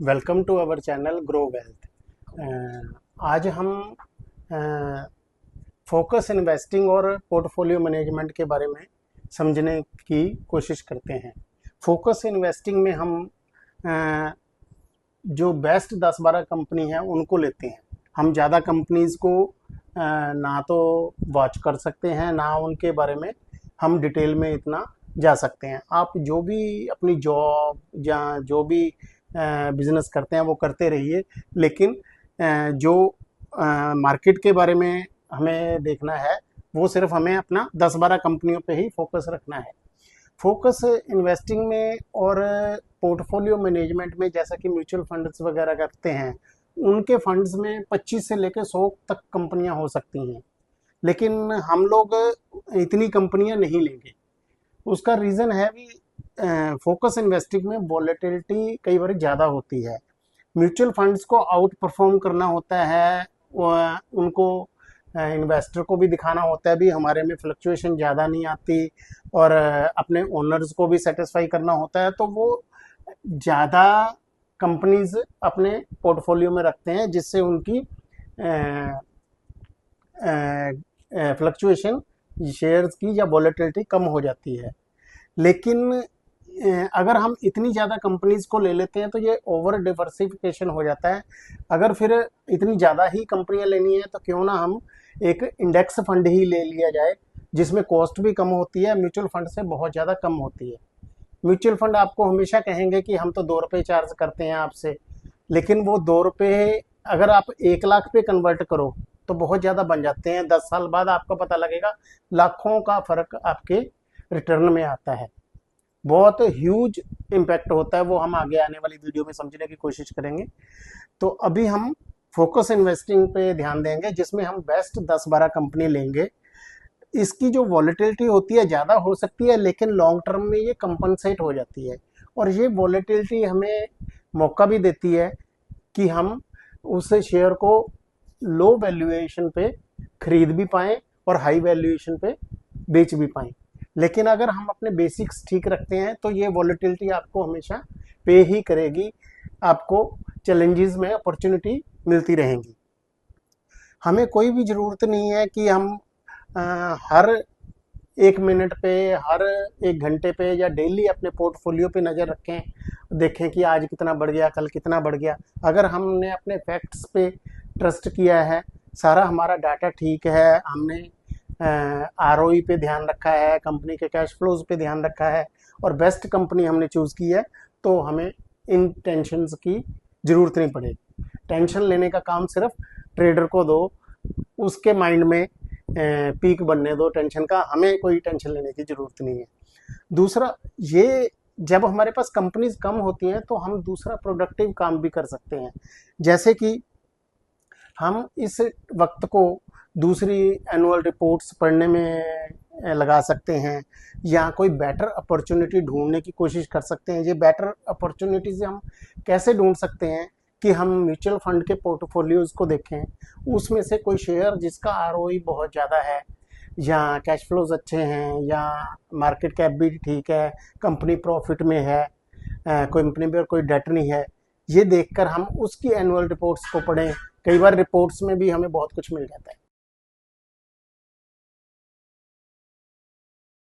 Welcome to our channel grow wealth. आज हम focus investing और पोर्टफोलियो मैनेजमेंट के बारे में समझने की कोशिश करते हैं। फोकस इन्वेस्टिंग में हम जो बेस्ट 10-12 कंपनी हैं उनको लेते हैं। हम ज़्यादा कंपनीज़ को ना तो वॉच कर सकते हैं, ना उनके बारे में हम डिटेल में इतना जा सकते हैं। आप जो भी अपनी जॉब या जो भी बिजनेस करते हैं वो करते रहिए, लेकिन जो मार्केट के बारे में हमें देखना है वो सिर्फ हमें अपना 10-12 कंपनियों पे ही फोकस रखना है। फोकस इन्वेस्टिंग में और पोर्टफोलियो मैनेजमेंट में, जैसा कि म्यूचुअल फंड्स वगैरह करते हैं, उनके फंड्स में 25 से लेकर 100 तक कंपनियां हो सकती हैं, लेकिन हम लोग इतनी कंपनियां नहीं लेंगे। उसका रीज़न है भी फोकस इन्वेस्टिंग में वॉलेटिलिटी कई बार ज़्यादा होती है। म्यूचुअल फंड्स को आउट परफॉर्म करना होता है, उनको इन्वेस्टर को भी दिखाना होता है भी हमारे में फ्लक्चुएशन ज़्यादा नहीं आती, और अपने ओनर्स को भी सेटिस्फाई करना होता है, तो वो ज़्यादा कंपनीज अपने पोर्टफोलियो में रखते हैं, जिससे उनकी फ्लक्चुएशन शेयर्स की या वॉलेटिलिटी कम हो जाती है। लेकिन अगर हम इतनी ज़्यादा कंपनीज को ले लेते हैं तो ये ओवर डिवर्सिफिकेशन हो जाता है। अगर फिर इतनी ज़्यादा ही कंपनियां लेनी है तो क्यों ना हम एक इंडेक्स फंड ही ले लिया जाए, जिसमें कॉस्ट भी कम होती है, म्यूचुअल फंड से बहुत ज़्यादा कम होती है। म्यूचुअल फंड आपको हमेशा कहेंगे कि हम तो 2 रुपये चार्ज करते हैं आपसे, लेकिन वो 2 रुपये अगर आप 1 लाख पे कन्वर्ट करो तो बहुत ज़्यादा बन जाते हैं। 10 साल बाद आपको पता लगेगा लाखों का फ़र्क आपके रिटर्न में आता है। बहुत ह्यूज इम्पैक्ट होता है, वो हम आगे आने वाली वीडियो में समझने की कोशिश करेंगे। तो अभी हम फोकस इन्वेस्टिंग पे ध्यान देंगे, जिसमें हम बेस्ट 10-12 कंपनी लेंगे। इसकी जो वॉलेटिलिटी होती है ज़्यादा हो सकती है, लेकिन लॉन्ग टर्म में ये कंपनसेट हो जाती है, और ये वॉलेटिलिटी हमें मौका भी देती है कि हम उस शेयर को लो वैल्यूएशन पे खरीद भी पाएँ और हाई वैल्यूएशन पे बेच भी पाएँ। लेकिन अगर हम अपने बेसिक्स ठीक रखते हैं तो ये वॉलेटिलिटी आपको हमेशा पे ही करेगी, आपको चैलेंजेस में अपॉर्चुनिटी मिलती रहेंगी। हमें कोई भी ज़रूरत नहीं है कि हम हर 1 मिनट पे, हर 1 घंटे पे या डेली अपने पोर्टफोलियो पे नज़र रखें, देखें कि आज कितना बढ़ गया, कल कितना बढ़ गया। अगर हमने अपने फैक्ट्स पे ट्रस्ट किया है, सारा हमारा डाटा ठीक है, हमने ROE पे ध्यान रखा है, कंपनी के कैश फ्लोज पे ध्यान रखा है, और बेस्ट कंपनी हमने चूज़ की है, तो हमें इन टेंशन्स की ज़रूरत नहीं पड़ेगी। टेंशन लेने का काम सिर्फ ट्रेडर को दो, उसके माइंड में पीक बनने दो टेंशन का, हमें कोई टेंशन लेने की ज़रूरत नहीं है। दूसरा, ये जब हमारे पास कंपनीज कम होती हैं तो हम दूसरा प्रोडक्टिव काम भी कर सकते हैं, जैसे कि हम इस वक्त को दूसरी एनुअल रिपोर्ट्स पढ़ने में लगा सकते हैं, या कोई बेटर अपॉर्चुनिटी ढूंढने की कोशिश कर सकते हैं। ये बेटर अपॉर्चुनिटीज हम कैसे ढूंढ सकते हैं कि हम म्यूचुअल फंड के पोर्टफोलियोज को देखें, उसमें से कोई शेयर जिसका ROE बहुत ज़्यादा है, या कैश फ्लोज अच्छे हैं, या मार्केट कैप भी ठीक है, कंपनी प्रॉफिट में है, कंपनी पर कोई डेट नहीं है, ये देखकर हम उसकी एनुअल रिपोर्ट्स को पढ़ें। कई बार रिपोर्ट्स में भी हमें बहुत कुछ मिल जाता है।